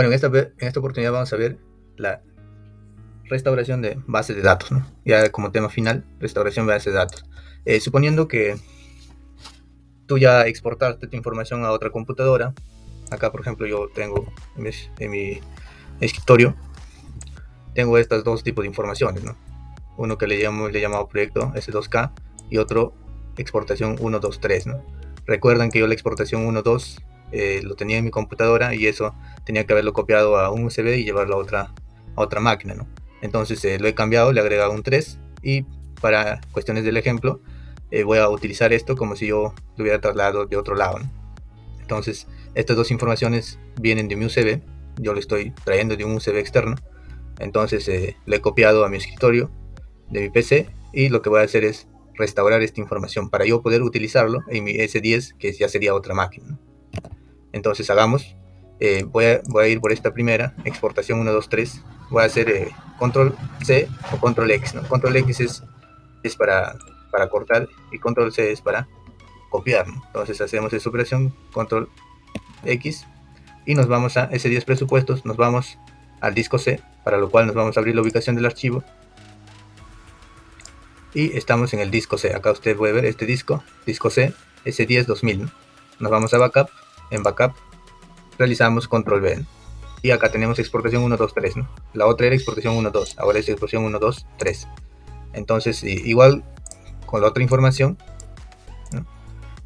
Bueno, en esta oportunidad vamos a ver la restauración de bases de datos, ¿no? Ya como tema final, restauración de bases de datos. Suponiendo que tú ya exportaste tu información a otra computadora. Acá, por ejemplo, yo tengo en mi escritorio, tengo estos dos tipos de informaciones, ¿no? Uno que le he llamado proyecto S2K y otro exportación 123, ¿no? Recuerdan que yo la exportación 1.2 lo tenía en mi computadora y eso tenía que haberlo copiado a un USB y llevarlo a otra máquina, ¿no? Entonces lo he cambiado, le he agregado un 3 y para cuestiones del ejemplo voy a utilizar esto como si yo lo hubiera trasladado de otro lado, ¿no? Entonces estas dos informaciones vienen de mi USB, yo lo estoy trayendo de un USB externo, entonces lo he copiado a mi escritorio de mi PC y lo que voy a hacer es restaurar esta información para yo poder utilizarlo en mi S10, que ya sería otra máquina. Entonces hagamos, voy a ir por esta primera, exportación 1, 2, 3, voy a hacer control C o control X, ¿no? Control X es para cortar y control C es para copiar, ¿no? Entonces hacemos esa operación, control X, y nos vamos a S10 presupuestos, nos vamos al disco C, para lo cual nos vamos a abrir la ubicación del archivo, y estamos en el disco C. Acá usted puede ver este disco C, S10 2000, ¿no? Nos vamos a backup, en backup realizamos control B, ¿no? Y acá tenemos exportación 1, 2, 3, ¿no? La otra era exportación 1, 2, ahora es exportación 1, 2, 3. Entonces igual con la otra información, ¿no?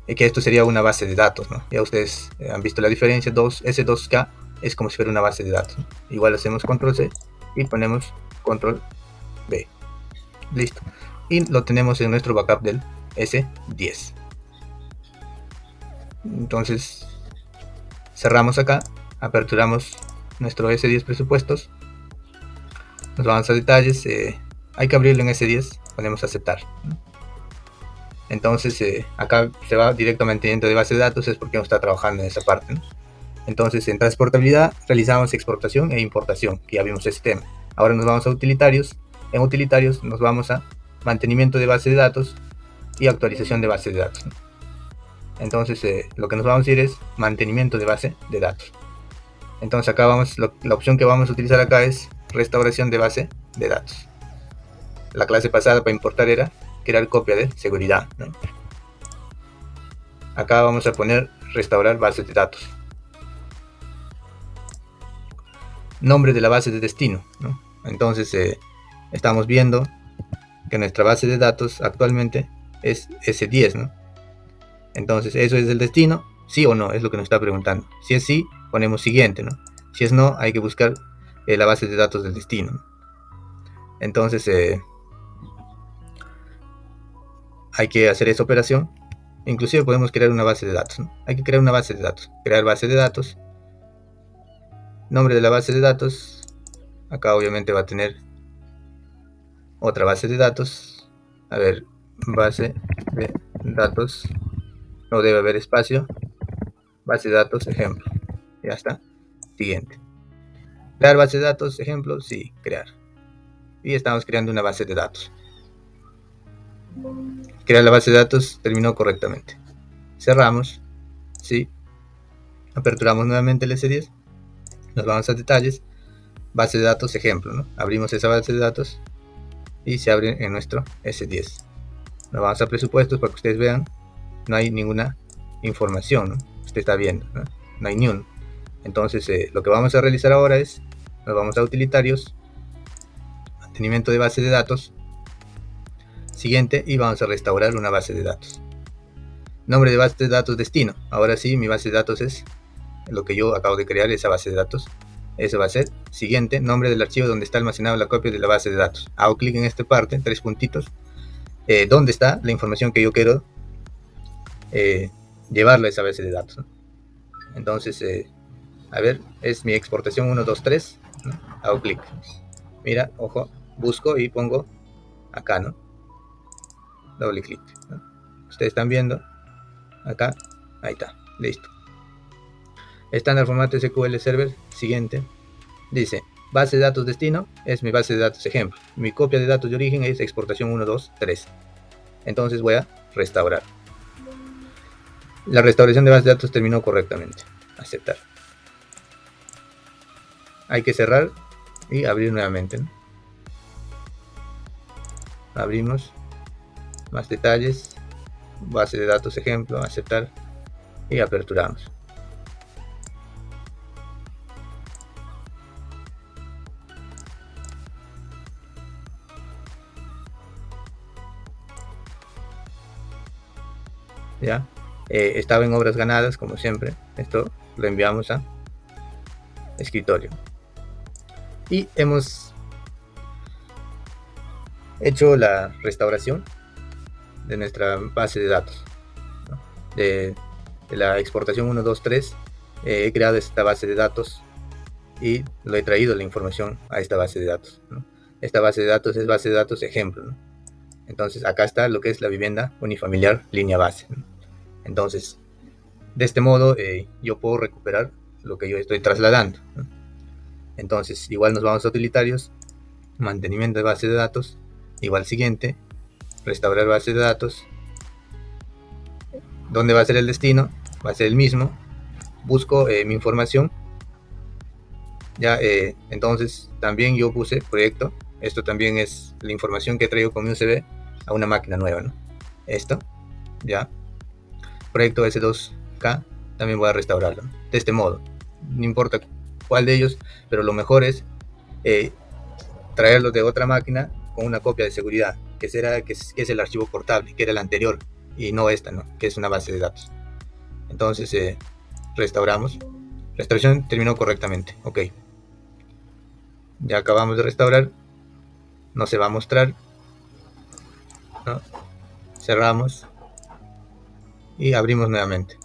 Que esto sería una base de datos, ¿no? Ya ustedes han visto la diferencia, S2K es como si fuera una base de datos, ¿no? Igual hacemos control C y ponemos control B, listo, y lo tenemos en nuestro backup del S10. Entonces cerramos acá, aperturamos nuestro S10 presupuestos, nos vamos a detalles, hay que abrirlo en S10, ponemos aceptar, ¿no? Entonces acá se va directo a mantenimiento de base de datos, es porque no está trabajando en esa parte, ¿no? Entonces en transportabilidad realizamos exportación e importación, que ya vimos ese tema. Ahora nos vamos a utilitarios, en utilitarios nos vamos a mantenimiento de base de datos y actualización de base de datos, ¿no? Entonces lo que nos vamos a ir es mantenimiento de base de datos. Entonces acá la opción que vamos a utilizar acá es restauración de base de datos. La clase pasada para importar era crear copia de seguridad, ¿no? Acá vamos a poner restaurar base de datos. Nombre de la base de destino, ¿no? Entonces estamos viendo que nuestra base de datos actualmente es S10, ¿no? Entonces eso es el destino, sí o no, es lo que nos está preguntando. Si es sí, ponemos siguiente, ¿no? Si es no, hay que buscar la base de datos del destino, ¿no? Entonces hay que hacer esa operación. Inclusive podemos crear una base de datos, ¿no? Hay que crear una base de datos, crear base de datos, nombre de la base de datos. Acá obviamente va a tener otra base de datos. A ver, base de datos, no debe haber espacio, base de datos ejemplo, ya está. Siguiente, crear base de datos ejemplo, sí, crear, y estamos creando una base de datos. Crear la base de datos terminó correctamente, cerramos, sí, aperturamos nuevamente el S10, nos vamos a detalles, base de datos ejemplo, ¿no? Abrimos esa base de datos y se abre en nuestro S10. Nos vamos a presupuestos para que ustedes vean, no hay ninguna información, ¿no? Usted está viendo, ¿no? No hay ni uno. Entonces lo que vamos a realizar ahora es, nos vamos a utilitarios, mantenimiento de base de datos, siguiente, y vamos a restaurar una base de datos. Nombre de base de datos destino, ahora sí mi base de datos es lo que yo acabo de crear, esa base de datos. Eso va a ser siguiente, nombre del archivo donde está almacenada la copia de la base de datos. Hago clic en esta parte, 3 puntitos, donde está la información que yo quiero llevarla a esa base de datos, ¿no? Entonces a ver, es mi exportación 1, 2, 3, ¿no? Hago clic, mira, ojo, busco y pongo acá, ¿no? Doble clic, ¿no? Ustedes están viendo acá, ahí está, listo. Estándar formato SQL Server, siguiente, dice base de datos destino, es mi base de datos ejemplo, mi copia de datos de origen es exportación 1, 2, 3. Entonces voy a restaurar. La restauración de base de datos terminó correctamente, aceptar. hay que cerrar y abrir nuevamente, ¿no? Abrimos más detalles, base de datos ejemplo, aceptar y aperturamos. Ya estaba en obras ganadas, como siempre. Esto lo enviamos a escritorio y hemos hecho la restauración de nuestra base de datos, ¿no? de la exportación 1, 2, 3. He creado esta base de datos y lo he traído la información a esta base de datos, ¿no? Esta base de datos es base de datos ejemplo, ¿no? Entonces acá está lo que es la vivienda unifamiliar línea base, ¿no? Entonces de este modo yo puedo recuperar lo que yo estoy trasladando, ¿no? Entonces igual nos vamos a utilitarios, mantenimiento de base de datos, igual siguiente, restaurar base de datos. ¿Dónde va a ser el destino? Va a ser el mismo. Busco mi información. Ya, entonces también yo puse proyecto. Esto también es la información que traigo con mi USB a una máquina nueva, ¿no? Esto, ya. Proyecto S2K, también voy a restaurarlo, ¿no? De este modo. No importa cuál de ellos, pero lo mejor es traerlo de otra máquina con una copia de seguridad, que es el archivo portable, que era el anterior, y no esta, ¿no? Que es una base de datos. Entonces restauramos. Restauración terminó correctamente. Ok. Ya acabamos de restaurar. No se va a mostrar, ¿no? Cerramos y abrimos nuevamente.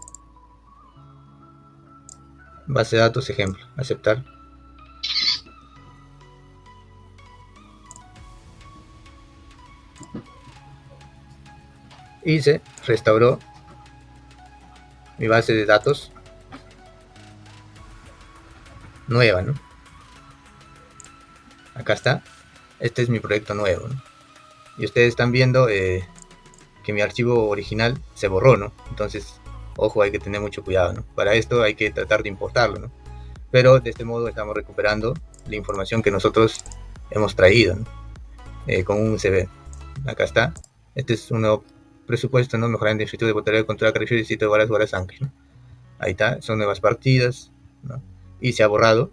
Base de datos ejemplo. Aceptar. Y se restauró mi base de datos nueva, ¿no? Acá está. Este es mi proyecto nuevo, ¿no? Y ustedes están viendo que mi archivo original se borró, ¿no? Entonces, ojo, hay que tener mucho cuidado, ¿no? Para esto hay que tratar de importarlo, ¿no? Pero de este modo estamos recuperando la información que nosotros hemos traído, ¿no? Con un USB. Acá está. Este es un nuevo presupuesto, ¿no? Mejorando la infraestructura de botella de control que refiere sitio de Guaras Ángeles, ¿no? Ahí está, son nuevas partidas, ¿no? Y se ha borrado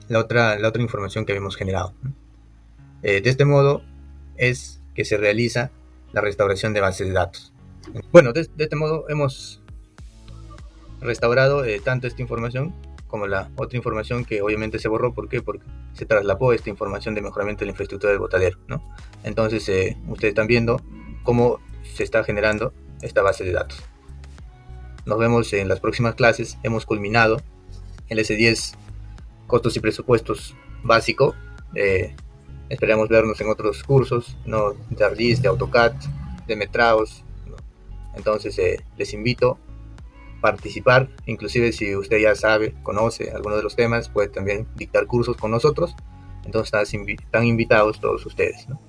la otra información que habíamos generado, ¿no? De este modo es que se realiza la restauración de bases de datos. Bueno, de este modo hemos restaurado tanto esta información como la otra información que obviamente se borró. ¿Por qué? Porque se traslapó esta información de mejoramiento de la infraestructura del botadero, ¿no? Entonces ustedes están viendo cómo se está generando esta base de datos. Nos vemos en las próximas clases. Hemos culminado el S10 costos y presupuestos básico. Esperamos vernos en otros cursos, ¿no? De ArcGIS, de AutoCAD, de Metraos, ¿no? Entonces les invito a participar. Inclusive si usted ya sabe, conoce algunos de los temas, puede también dictar cursos con nosotros. Entonces están invitados todos ustedes, ¿no?